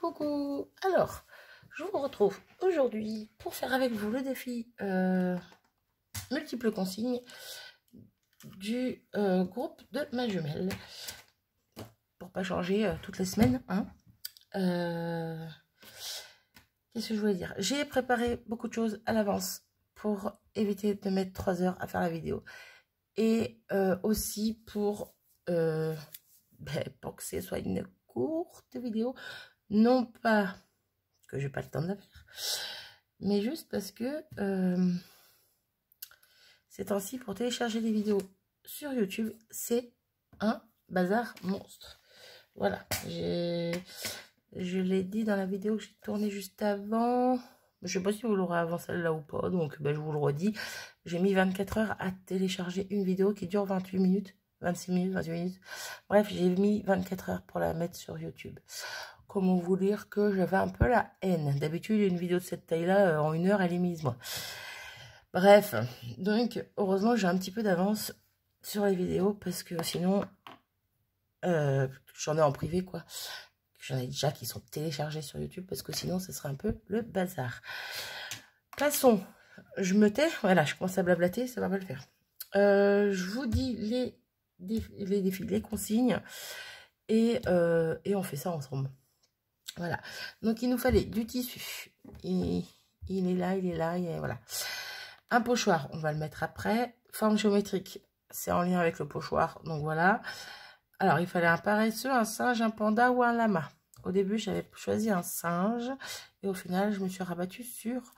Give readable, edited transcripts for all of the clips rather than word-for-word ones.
Coucou. Alors, je vous retrouve aujourd'hui pour faire avec vous le défi multiples consignes du groupe de ma jumelle. Pour pas changer toutes les semaines. Hein. Qu'est-ce que je voulais dire? J'ai préparé beaucoup de choses à l'avance pour éviter de mettre 3 heures à faire la vidéo. Et aussi pour que ce soit une courte vidéo. Non pas que j'ai pas le temps de la faire, mais juste parce que ces temps-ci, pour télécharger des vidéos sur YouTube, c'est un bazar monstre. Voilà, je l'ai dit dans la vidéo que j'ai tournée juste avant. Je sais pas si vous l'aurez avant celle-là ou pas, donc je vous le redis. J'ai mis 24 heures à télécharger une vidéo qui dure 28 minutes, 26 minutes, 28 minutes. Bref, j'ai mis 24 heures pour la mettre sur YouTube. Comment vous dire que j'avais un peu la haine. D'habitude, une vidéo de cette taille-là, en 1 heure, elle est mise, moi. Bref, donc, heureusement, j'ai un petit peu d'avance sur les vidéos, parce que sinon, j'en ai en privé, quoi. J'en ai déjà qui sont téléchargés sur YouTube, parce que sinon, ce serait un peu le bazar. Passons, je me tais. Voilà, je commence à blablater, ça va pas le faire. Je vous dis les défis, les consignes, et on fait ça ensemble. Voilà, donc il nous fallait du tissu, il est là, et voilà. Un pochoir, on va le mettre après. Forme géométrique, c'est en lien avec le pochoir, donc voilà. Alors, il fallait un paresseux, un singe, un panda ou un lama. Au début, j'avais choisi un singe, et au final, je me suis rabattue sur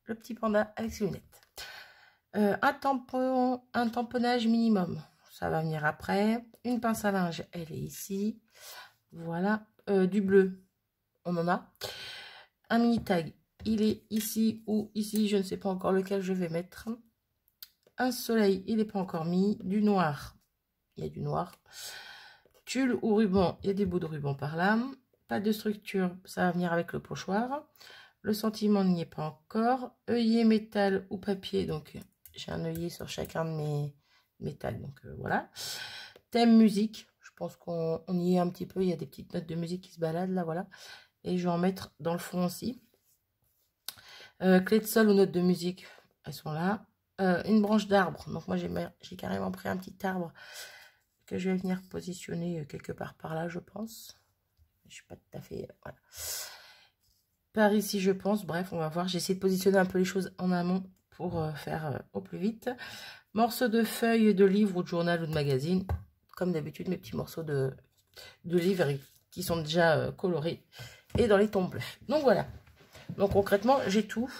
le petit panda avec ses lunettes. Un tamponnage minimum, ça va venir après. Une pince à linge, elle est ici. Voilà, du bleu. On en a. Un mini tag, il est ici ou ici, je ne sais pas encore lequel je vais mettre. Un soleil, il n'est pas encore mis. Du noir, il y a du noir. Tulle ou ruban, il y a des bouts de ruban par là. Pas de structure, ça va venir avec le pochoir. Le sentiment n'y est pas encore. Œillet métal ou papier, donc j'ai un œillet sur chacun de mes métals, donc voilà. Thème musique, je pense qu'on y est un petit peu, il y a des petites notes de musique qui se baladent là, voilà. Et je vais en mettre dans le fond aussi. Clé de sol ou notes de musique, elles sont là. Une branche d'arbre. Donc moi j'ai carrément pris un petit arbre que je vais venir positionner quelque part par là, je pense. Je suis pas tout à fait... voilà. Par ici, je pense. Bref, on va voir. J'essaie de positionner un peu les choses en amont pour faire au plus vite. Morceaux de feuilles de livre ou de journal ou de magazine. Comme d'habitude, mes petits morceaux de livres qui sont déjà colorés. Et dans les tons bleus. Donc voilà. Donc concrètement, j'ai tout.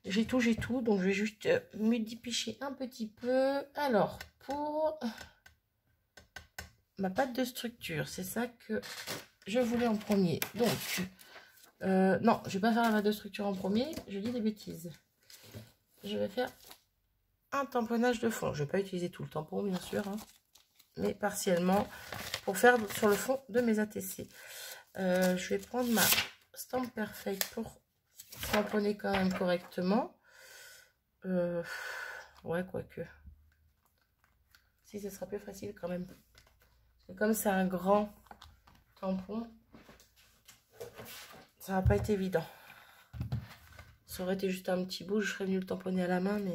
J'ai tout. Donc je vais juste me dépicher un petit peu. Alors, pour ma pâte de structure, c'est ça que je voulais en premier. Donc, non, je vais pas faire la pâte de structure en premier. Je dis des bêtises. Je vais faire un tamponnage de fond. Je vais pas utiliser tout le tampon, bien sûr. Hein, mais partiellement pour faire sur le fond de mes ATC. Je vais prendre ma Stamp Perfect pour tamponner quand même correctement. Ouais, quoique. Si, ce sera plus facile quand même. Parce que comme c'est un grand tampon, ça va pas être évident. Ça aurait été juste un petit bout, je serais venue le tamponner à la main, mais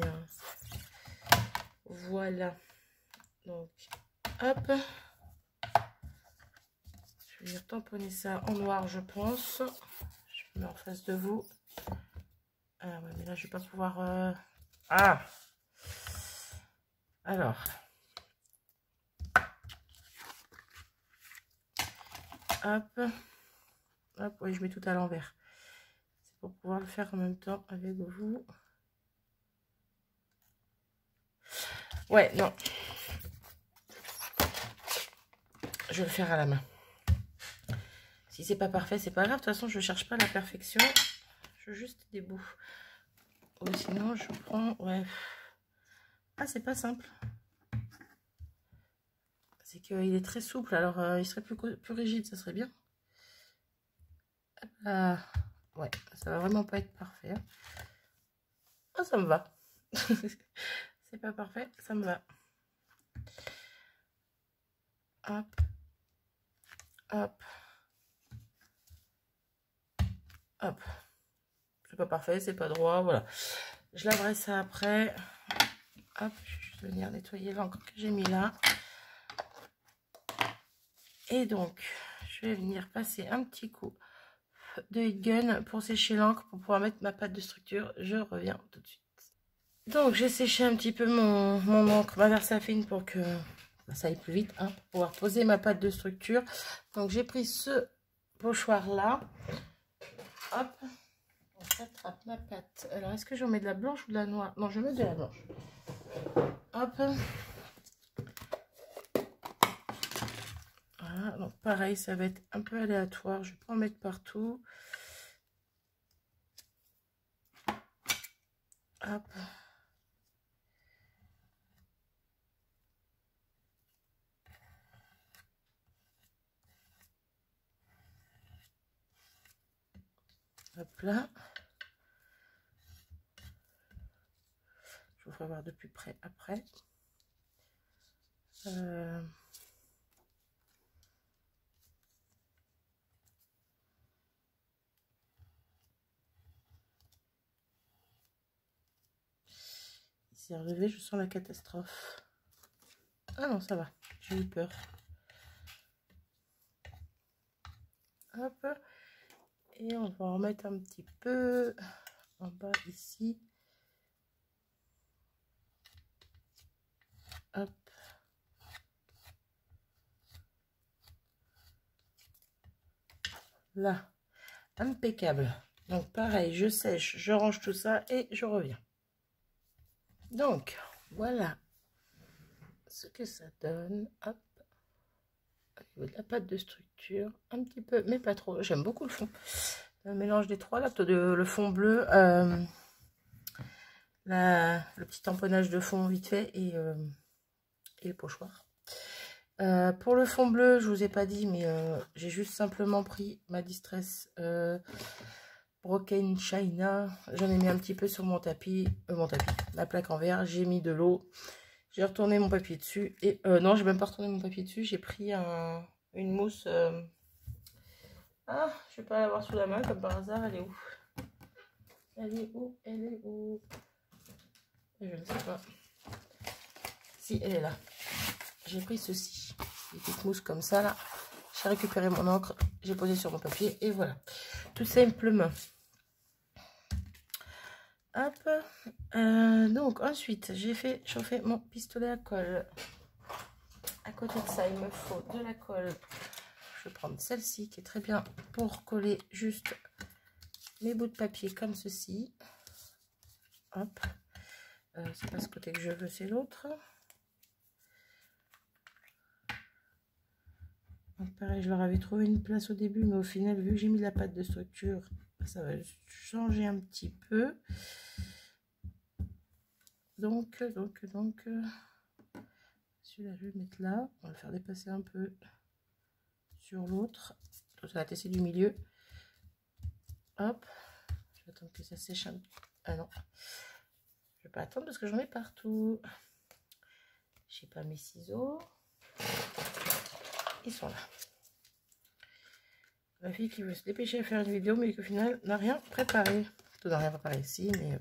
voilà. Donc, hop. Je vais venir tamponner ça en noir, je pense. Je me mets en face de vous. Ah ouais, mais là, je vais pas pouvoir... Ah! Alors. Hop. Hop, oui, je mets tout à l'envers. C'est pour pouvoir le faire en même temps avec vous. Ouais, non. Je vais le faire à la main. Si c'est pas parfait, c'est pas grave. De toute façon, je cherche pas la perfection. Je veux juste des bouts. Ou sinon, je prends... Ouais. Ah, c'est pas simple. C'est qu'il est très souple. Alors, il serait plus rigide. Ça serait bien. Ouais, ça va vraiment pas être parfait. Ah, ça me va. C'est pas parfait, ça me va. Hop. Hop. Hop. C'est pas parfait, c'est pas droit, voilà. Je laverai ça après. Hop, je vais venir nettoyer l'encre que j'ai mis là. Et donc, je vais venir passer un petit coup de heat gun pour sécher l'encre, pour pouvoir mettre ma pâte de structure. Je reviens tout de suite. Donc, j'ai séché un petit peu mon encre, ma Versafine, pour que ça aille plus vite, hein, pour pouvoir poser ma pâte de structure. Donc, j'ai pris ce pochoir là. Hop, on s'attrape ma pâte. Alors, est-ce que j'en mets de la blanche ou de la noire? Non, je mets de la blanche. Hop. Voilà, donc pareil, ça va être un peu aléatoire. Je vais pas en mettre partout. Hop. Hop là. Je vous ferai voir de plus près après. Ici relevé, je sens la catastrophe. Ah non, ça va. J'ai eu peur. Hop. Et on va en remettre un petit peu en bas ici. Hop. Là. Impeccable. Donc pareil, je sèche, je range tout ça et je reviens. Donc, voilà ce que ça donne. Hop. Au niveau de la pâte de structure, un petit peu, mais pas trop. J'aime beaucoup le fond. Le mélange des trois, là, le fond bleu, le petit tamponnage de fond vite fait et le pochoir. Pour le fond bleu, je vous ai pas dit, mais j'ai juste simplement pris ma Distress Broken China. J'en ai mis un petit peu sur mon tapis, la plaque en verre. J'ai mis de l'eau. J'ai retourné mon papier dessus. Et non, j'ai même pas retourné mon papier dessus. J'ai pris une mousse. Ah, je vais pas l'avoir sous la main comme par hasard. Elle est où? Elle est où? Elle est où? Je ne sais pas. Si, elle est là. J'ai pris ceci. Des petites mousses comme ça là. J'ai récupéré mon encre. J'ai posé sur mon papier. Et voilà. Tout simplement. Hop. Donc ensuite, j'ai fait chauffer mon pistolet à colle. À côté de ça, il me faut de la colle. Je vais prendre celle-ci qui est très bien pour coller juste mes bouts de papier comme ceci. Hop. C'est pas ce côté que je veux, c'est l'autre. Donc pareil, je leur avais trouvé une place au début, mais au final, vu que j'ai mis de la pâte de structure, ça va changer un petit peu. Donc, celui-là, je vais le mettre là. On va le faire dépasser un peu sur l'autre. Ça va tester du milieu. Hop. Je vais attendre que ça sèche un peu. Ah non. Je vais pas attendre parce que j'en ai partout. J'ai pas mes ciseaux. Ils sont là. La fille qui veut se dépêcher à faire une vidéo, mais qui au final n'a rien préparé. Tout n'a rien préparé ici, mais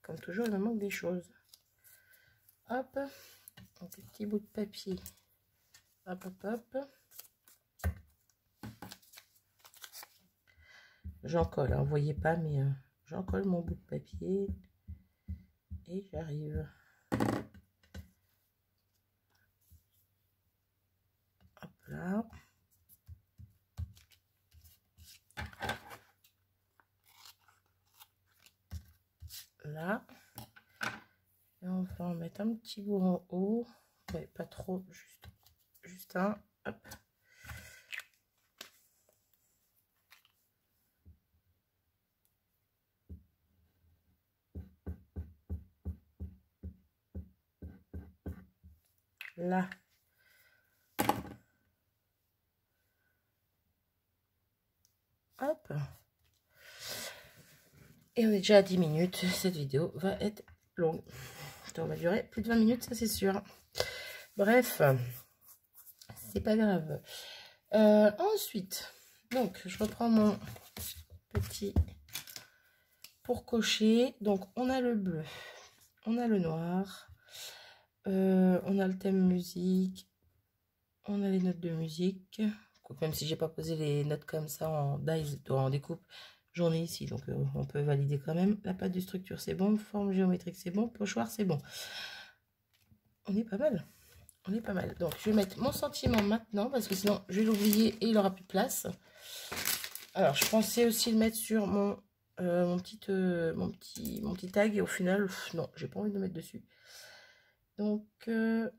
comme toujours, il me manque des choses. Hop. Donc, des petits bouts de papier. Hop, hop, hop. J'en colle, hein, vous voyez pas, mais j'en colle mon bout de papier. Et j'arrive. Hop là. Là. Et on va en mettre un petit bout en haut. Ouais, pas trop, juste un. Hop. Là. Hop. Et on est déjà à 10 minutes. Cette vidéo va être longue. Ça va durer plus de 20 minutes, ça c'est sûr. Bref, c'est pas grave. Ensuite, donc je reprends mon petits pour cocher. Donc on a le bleu, on a le noir, on a le thème musique, on a les notes de musique. Même si j'ai pas posé les notes comme ça en dies, en découpe, j'en ai ici, donc on peut valider quand même. La pâte de structure c'est bon, forme géométrique c'est bon, pochoir c'est bon. On est pas mal, on est pas mal. Donc je vais mettre mon sentiment maintenant parce que sinon je vais l'oublier et il aura plus de place. Alors je pensais aussi le mettre sur mon petit tag et au final non, j'ai pas envie de le mettre dessus. Donc on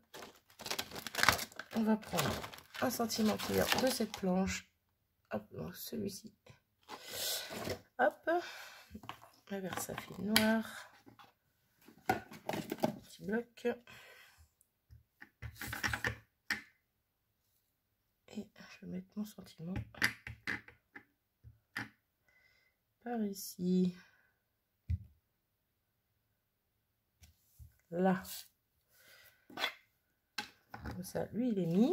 va prendre un sentiment clair de cette planche. Hop, celui-ci. Hop, la Versafine noire. Petit bloc. Et je vais mettre mon sentiment par ici. Là. Comme ça, lui, il est mis.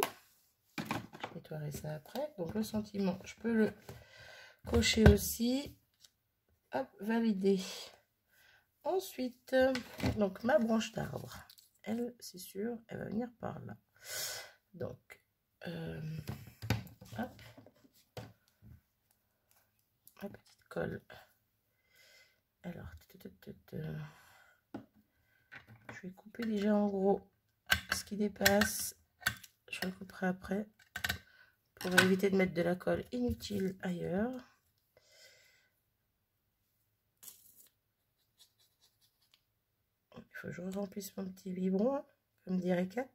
Je nettoierai ça après. Donc, le sentiment, je peux le cocher aussi. Hop, valider. Ensuite, donc ma branche d'arbre, elle, c'est sûr, elle va venir par là. Donc, hop, ma petite colle. Alors, je vais couper déjà en gros ce qui dépasse. Je recouperai après pour éviter de mettre de la colle inutile ailleurs. Il faut que je remplisse mon petit biberon, hein, comme dirait Kat.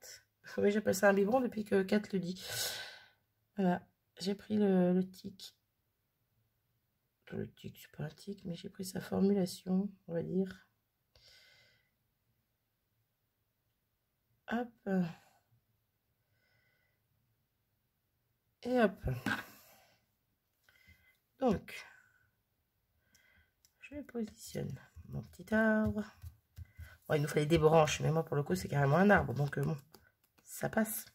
Oui, j'appelle ça un biberon depuis que Kat le dit. Voilà, j'ai pris le tic. Le tic, c'est pas un tic, mais j'ai pris sa formulation, on va dire. Hop. Et hop. Donc, je positionne mon petit arbre. Bon, il nous fallait des branches, mais moi, pour le coup, c'est carrément un arbre. Donc, bon, ça passe.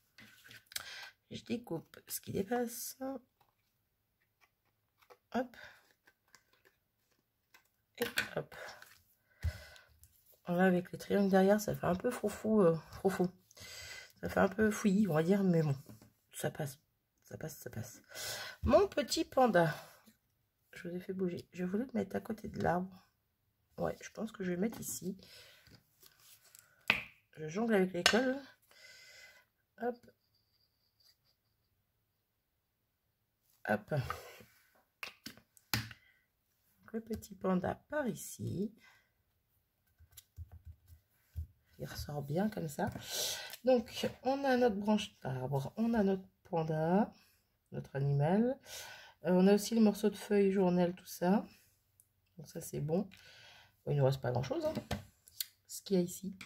Je découpe ce qui dépasse. Hop. Et hop. Là, avec les triangles derrière, ça fait un peu froufou. Ça fait un peu fouillis, on va dire, mais bon, ça passe. Ça passe, ça passe. Mon petit panda. Je vous ai fait bouger. Je voulais le mettre à côté de l'arbre. Ouais, je pense que je vais le mettre ici. Je jongle avec l'école. Hop. Hop. Donc, le petit panda par ici. Il ressort bien comme ça. Donc, on a notre branche d'arbre. On a notre panda, notre animal. On a aussi les morceaux de feuilles, journal, tout ça. Donc ça, c'est bon. Bon, il ne nous reste pas grand-chose, hein, ce qu'il y a ici.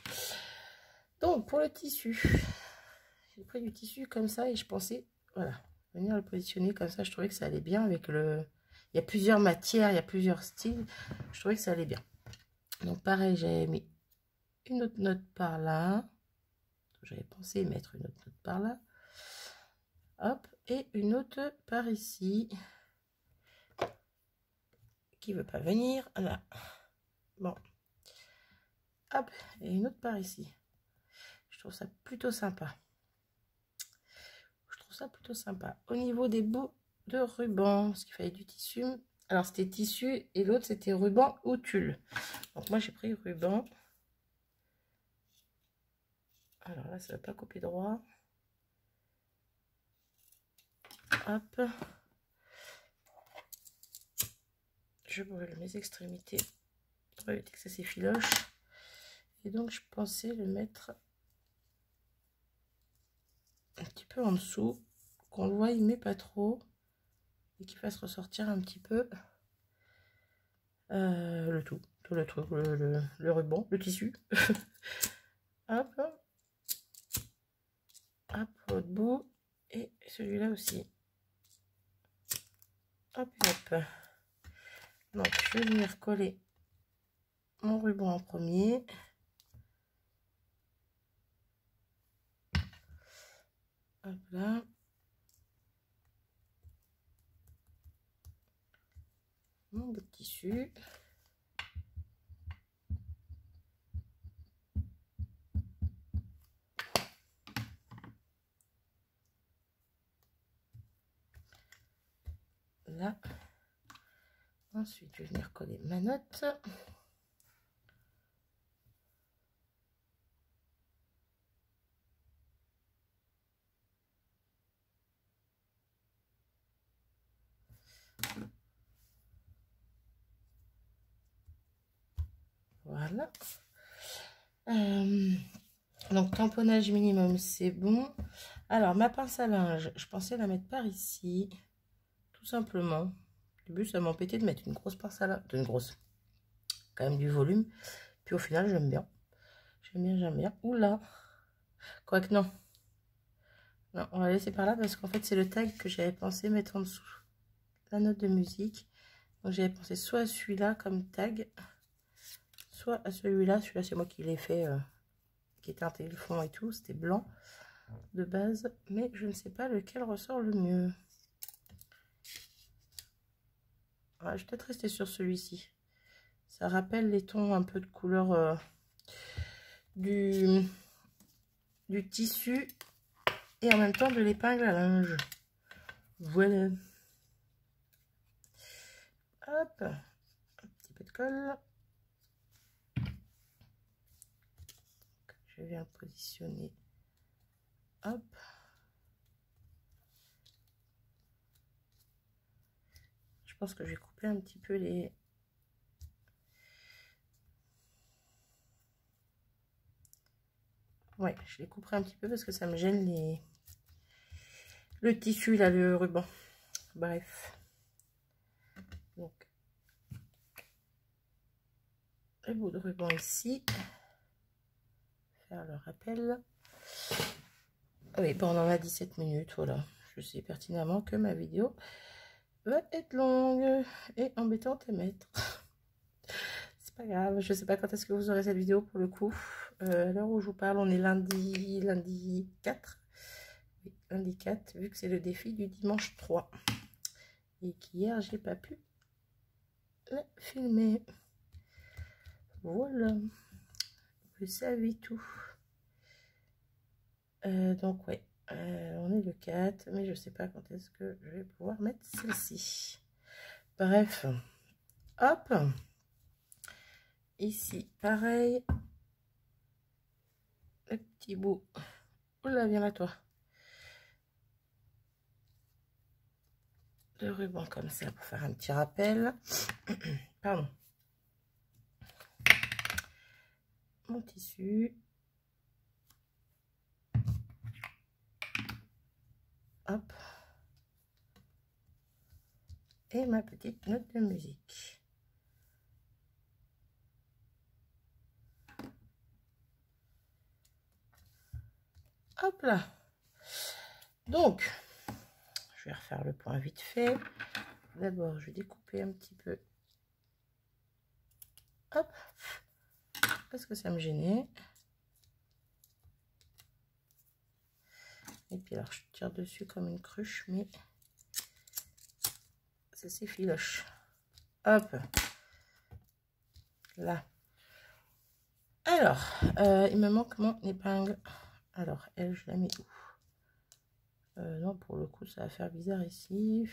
Donc, pour le tissu, j'ai pris du tissu comme ça et je pensais, voilà, venir le positionner comme ça. Je trouvais que ça allait bien avec le... Il y a plusieurs matières, il y a plusieurs styles. Je trouvais que ça allait bien. Donc, pareil, j'avais mis une autre note par là. J'avais pensé mettre une autre note par là. Hop, et une autre par ici. Qui veut pas venir, là. Bon. Hop, et une autre par ici. Je trouve ça plutôt sympa. Je trouve ça plutôt sympa. Au niveau des bouts de ruban, parce qu'il fallait du tissu. Alors, c'était tissu et l'autre, c'était ruban ou tulle. Donc, moi, j'ai pris ruban. Alors là, ça ne va pas couper droit. Hop. Je brûle mes extrémités pour éviter que ça s'effiloche. Et donc, je pensais le mettre un petit peu en dessous, qu'on le voie, mais pas trop, et qu'il fasse ressortir un petit peu le tout le truc, le ruban, le tissu. Hop, hop, l'autre bout, et celui-là aussi. Hop, hop. Donc, je vais venir coller mon ruban en premier. Hop là. mon bout de tissu. Là. Ensuite, je vais venir coller ma note. Voilà. Donc, tamponnage minimum, c'est bon. Alors, ma pince à linge, je pensais la mettre par ici. Tout simplement. Au début, ça m'embêtait de mettre une grosse pince à linge. Une grosse. Quand même du volume. Puis au final, j'aime bien. J'aime bien, j'aime bien. Oula. Quoique non. Non, on va laisser par là parce qu'en fait, c'est le tag que j'avais pensé mettre en dessous. La note de musique. Donc, j'avais pensé soit à celui-là comme tag, soit à celui-là. Celui-là, c'est moi qui l'ai fait, qui était intégré le fond et tout. C'était blanc de base, mais je ne sais pas lequel ressort le mieux. Ouais, je vais peut-être rester sur celui-ci. Ça rappelle les tons un peu de couleur du tissu et en même temps de l'épingle à linge. Voilà. Hop, un petit peu de colle. Je viens positionner. Hop. Je pense que je vais couper un petit peu les... Ouais, je les couperai un petit peu parce que ça me gêne les... le tissu, là, le ruban. Bref. Donc, le bout de ruban ici. Faire le rappel. Oui, bon, on en a 17 minutes, voilà. Je sais pertinemment que ma vidéo va être longue et embêtante à mettre. C'est pas grave, je sais pas quand est-ce que vous aurez cette vidéo pour le coup. À l'heure où je vous parle, on est lundi 4. Oui, lundi 4, vu que c'est le défi du dimanche 3. Et qu'hier, j'ai pas pu le filmer. Voilà. Vous savez tout. Donc, ouais. On est le 4, mais je sais pas quand est-ce que je vais pouvoir mettre celle-ci. Bref. Hop. Ici, pareil. Le petit bout. Oula, viens là, toi. De ruban comme ça pour faire un petit rappel. Pardon. Mon tissu. Hop. Et ma petite note de musique. Hop là. Donc, je vais refaire le point vite fait. D'abord, je vais découper un petit peu. Hop. Parce que ça me gênait. Et puis alors, je tire dessus comme une cruche, mais ça s'effiloche. Hop. Là. Alors, il me manque mon épingle. Alors, elle, je la mets où? Non, pour le coup, ça va faire bizarre ici.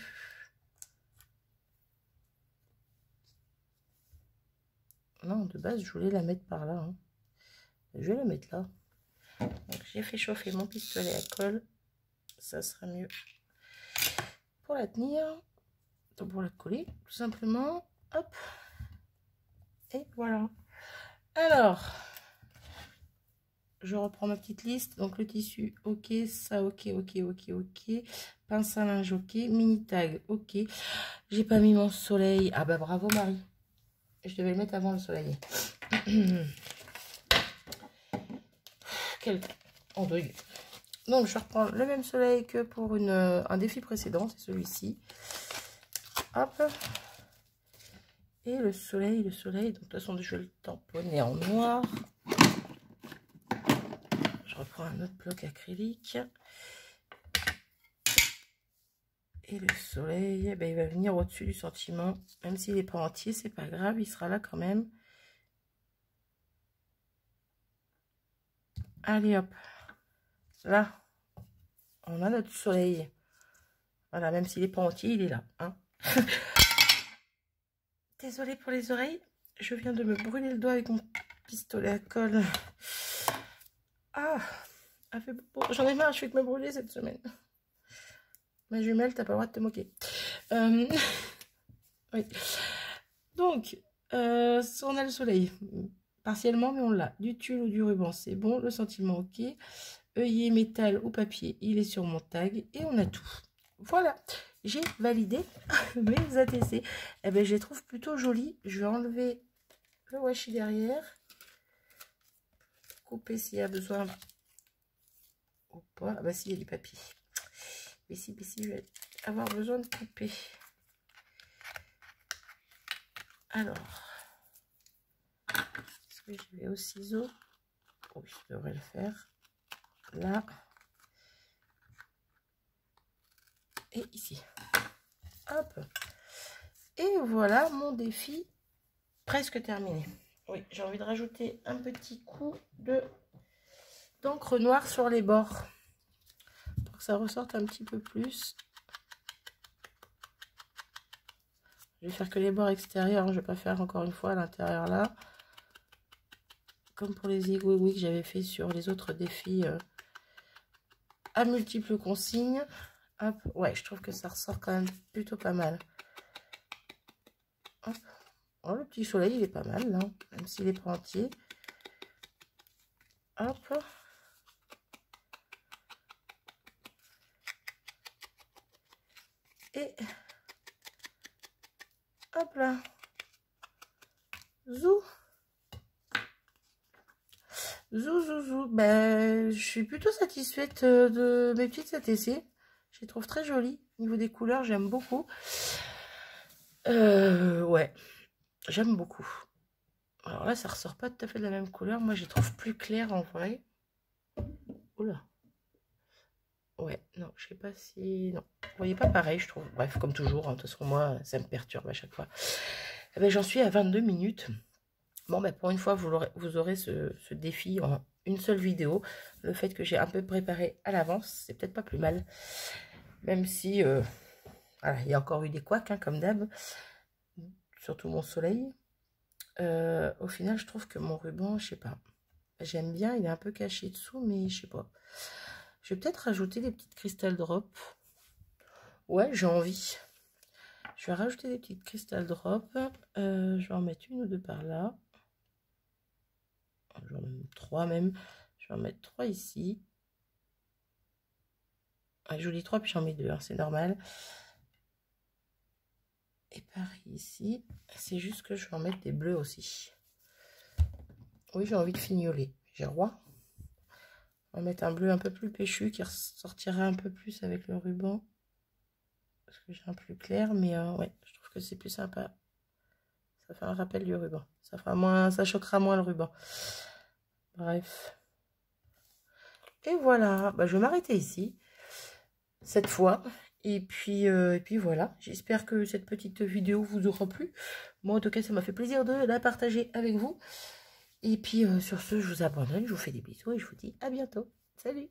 Non, de base, je voulais la mettre par là. Hein. Je vais la mettre là. Donc, j'ai fait chauffer mon pistolet à colle. Ça sera mieux pour la tenir. Donc, pour la coller, tout simplement. Hop. Et voilà. Alors, je reprends ma petite liste. Donc, le tissu, ok. Ça, ok, ok, ok, ok. Pince à linge, ok. Mini tag, ok. J'ai pas mis mon soleil. Ah bah bravo Marie. Je devais le mettre avant le soleil. Quel andouille. Donc, je reprends le même soleil que pour un défi précédent. C'est celui-ci. Hop. Et le soleil. Donc, de toute façon, je vais le tamponner en noir. Je reprends un autre bloc acrylique. Et le soleil, ben, il va venir au-dessus du sentiment. Même s'il n'est pas entier, c'est pas grave, il sera là quand même. Allez hop. Là, on a notre soleil. Voilà, même s'il n'est pas entier, il est là. Hein. Désolée pour les oreilles. Je viens de me brûler le doigt avec mon pistolet à colle. Ah, j'en ai marre, je fais que me brûler cette semaine. Ma jumelle, t'as pas le droit de te moquer. Oui. Donc, on a le soleil. Partiellement, mais on l'a. Du tulle ou du ruban, c'est bon. Le sentiment, ok. œillet, métal ou papier, il est sur mon tag. Et on a tout. Voilà. J'ai validé mes ATC. Eh ben, je les trouve plutôt jolies. Je vais enlever le washi derrière. Couper s'il y a besoin. Ou pas. Ah bah si, il y a du papier. Mais si, je vais avoir besoin de couper. Alors. Est-ce que je vais au ciseau? Oui, je devrais le faire. Là. Et ici. Hop. Et voilà mon défi presque terminé. Oui, j'ai envie de rajouter un petit coup d'encre noire sur les bords pour que ça ressorte un petit peu plus. Je vais faire que les bords extérieurs, je vais pas faire encore une fois à l'intérieur là. Comme pour les aiguilles que j'avais fait sur les autres défis à multiples consignes. Hop, ouais, je trouve que ça ressort quand même plutôt pas mal. Hop. Oh, le petit soleil, il est pas mal, là, même s'il est pas entier. Hop. Et hop là. Zou. Zou. Ben, je suis plutôt satisfaite de mes petites ATC. Je les trouve très jolies. Au niveau des couleurs, j'aime beaucoup. Ouais, j'aime beaucoup. Alors là, ça ressort pas tout à fait de la même couleur. Moi, je les trouve plus claires en vrai. Oula. Ouais, non, je sais pas si... Non, vous voyez pas pareil, je trouve. Bref, comme toujours, hein, de toute façon, moi, ça me perturbe à chaque fois. Eh ben, j'en suis à 22 minutes. Bon, ben, pour une fois, vous aurez ce défi en une seule vidéo. Le fait que j'ai un peu préparé à l'avance, c'est peut-être pas plus mal. Même si, voilà, il y a encore eu des couacs, hein, comme d'hab. Surtout mon soleil. Au final, je trouve que mon ruban, je sais pas. J'aime bien, il est un peu caché dessous, mais je sais pas. Je vais peut-être rajouter des petites crystal drops. Ouais, j'ai envie. Je vais rajouter des petites crystal drops. Je vais en mettre une ou deux par là. Je vais en mettre 3 même. Je vais en mettre 3 ici. Je vous dis 3 puis j'en mets 2, hein, c'est normal. Et pareil ici. C'est juste que je vais en mettre des bleus aussi. Oui, j'ai envie de fignoler. J'ai roi. On va mettre un bleu un peu plus péchu qui ressortira un peu plus avec le ruban. Parce que j'ai un plus clair, mais ouais, je trouve que c'est plus sympa. Ça fait un rappel du ruban. Ça fera moins, ça choquera moins le ruban. Bref. Et voilà, bah, je vais m'arrêter ici, cette fois. Et puis voilà, j'espère que cette petite vidéo vous aura plu. Moi, en tout cas, ça m'a fait plaisir de la partager avec vous. Et puis, sur ce, je vous abandonne, je vous fais des bisous et je vous dis à bientôt. Salut!